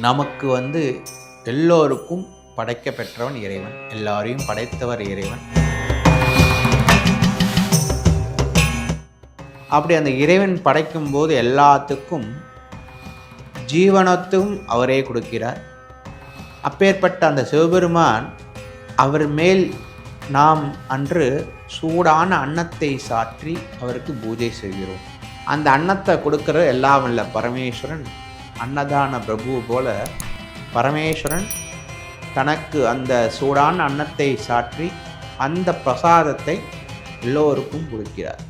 நமக்கு எல்லோருக்கும் படைக்க பெற்றவன் இறைவன், எல்லாரையும் படைத்தவர் இறைவன். அப்படி அந்த இறைவன் படைக்கும் போது எல்லாத்துக்கும் ஜீவனத்தும் அவரே கொடுக்கிறார். அப்பேற்பட்ட அந்த சிவபெருமான் அவர் மேல் நாம் அன்று சூடான அன்னத்தை சாற்றி அவருக்கு பூஜை செய்கிறோம். அந்த அன்னத்தை கொடுக்கிற எல்லாம் வல்ல பரமேஸ்வரன் அன்னதான பிரபு போல பரமேஸ்வரன் தனக்கு அந்த சூடான அன்னத்தை சாற்றி அந்த பிரசாதத்தை எல்லோருக்கும் கொடுக்கிறார்.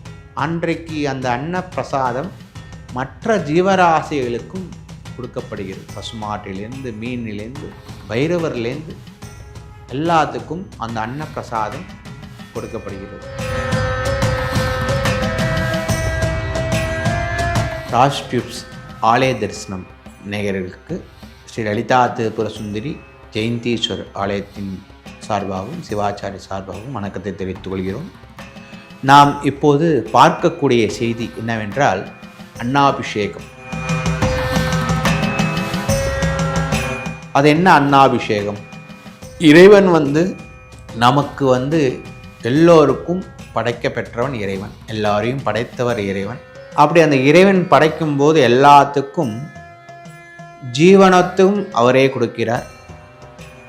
அன்றைக்கு அந்த அன்ன பிரசாதம் மற்ற ஜீவராசிகளுக்கும் கொடுக்கப்படுகிறது. பசுமாட்டிலேருந்து, மீனிலேருந்து, பைரவர்லேருந்து எல்லாத்துக்கும் அந்த அன்ன பிரசாதம் கொடுக்கப்படுகிறது. ராஜ் டியூப்ஸ் ஆலய தரிசனம் நேயர்களுக்கு ஸ்ரீ லலிதா திரிபுர சுந்தரி ஜெயந்தீஸ்வர் ஆலயத்தின் சார்பாகவும் சிவாச்சாரிய சார்பாகவும் வணக்கத்தை தெரிவித்துக் கொள்கிறோம். நாம் இப்போது பார்க்கக்கூடிய செய்தி என்னவென்றால் அன்னாபிஷேகம். அது என்ன அன்னாபிஷேகம்? இறைவன் நமக்கு எல்லோருக்கும் படைக்க பெற்றவன் இறைவன், எல்லாரையும் படைத்தவர் இறைவன். அப்படி அந்த இறைவன் படைக்கும் போது எல்லாத்துக்கும் ஜீவனத்தும் அவரே கொடுக்கிறார்.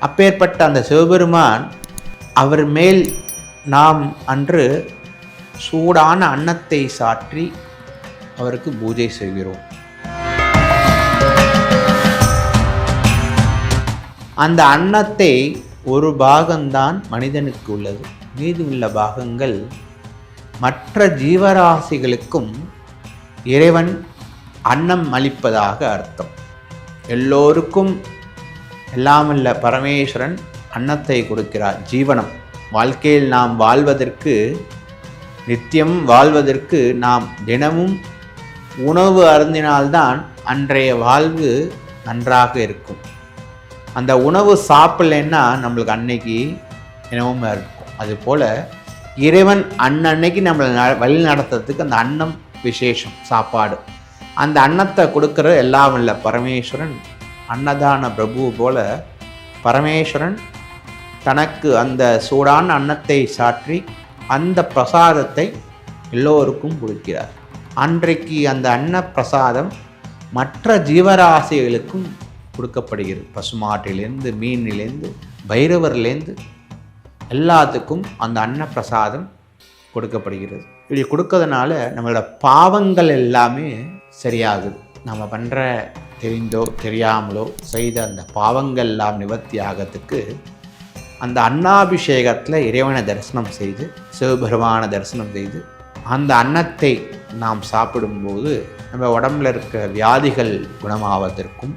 அப்பேற்பட்ட அந்த சிவபெருமான் அவர் மேல் நாம் அன்று சூடான அன்னத்தை சாற்றி அவருக்கு பூஜை செய்கிறோம். அந்த அன்னத்தை ஒரு பாகம்தான் மனிதனுக்கு உள்ளது, மீதி உள்ள பாகங்கள் மற்ற ஜீவராசிகளுக்கும் இறைவன் அன்னம் அளிப்பதாக அர்த்தம். எல்லோருக்கும் எல்லாமல்ல பரமேஸ்வரன் அன்னத்தை கொடுக்கிறார். ஜீவனம், வாழ்க்கையில் நாம் வாழ்வதற்கு, நித்தியம் வாழ்வதற்கு நாம் தினமும் உணவு அருந்தினால்தான் அன்றைய வாழ்வு நன்றாக இருக்கும். அந்த உணவு சாப்பிடலைன்னா நம்மளுக்கு அன்னைக்கு இனமும் இருக்கும். அதுபோல் இறைவன் அன்னைக்கு நம்மளை வழி நடத்துறதுக்கு அந்த அன்னம் விசேஷம், சாப்பாடு. அந்த அன்னத்தை கொடுக்குற எல்லாம் வல்ல பரமேஸ்வரன் அன்னதான பிரபு போல பரமேஸ்வரன் தனக்கு அந்த சூடான அன்னத்தை சாற்றி அந்த பிரசாதத்தை எல்லோருக்கும் கொடுக்கிறார். அன்றைக்கு அந்த அன்ன பிரசாதம் மற்ற ஜீவராசிகளுக்கும் கொடுக்கப்படுகிறது. பசுமாட்டிலேருந்து, மீனிலேருந்து, பைரவர்லேருந்து எல்லாத்துக்கும் அந்த அன்ன பிரசாதம் கொடுக்கப்படுகிறது. இப்படி கொடுக்கறதுனால நம்மளோட பாவங்கள் எல்லாமே சரியாகுது. நம்ம பண்ணுற தெரிந்தோ தெரியாமலோ செய்த அந்த பாவங்கள் எல்லாம் நிவர்த்தி ஆகிறதுக்கு அந்த அன்னாபிஷேகத்தில் இறைவனை தரிசனம் செய்து, சிவபெருமான தரிசனம் செய்து, அந்த அன்னத்தை நாம் சாப்பிடும்போது நம்ம உடம்புல இருக்கிற வியாதிகள் குணமாவதற்கும்,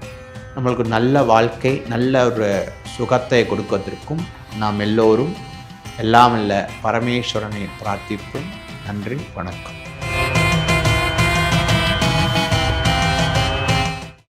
நம்மளுக்கு நல்ல வாழ்க்கை, நல்ல ஒரு சுகத்தை கொடுப்பதற்கும் நாம் எல்லோரும் எல்லாம் இல்ல பரமேஸ்வரனை பிரார்த்திப்போம். நன்றி, வணக்கம்.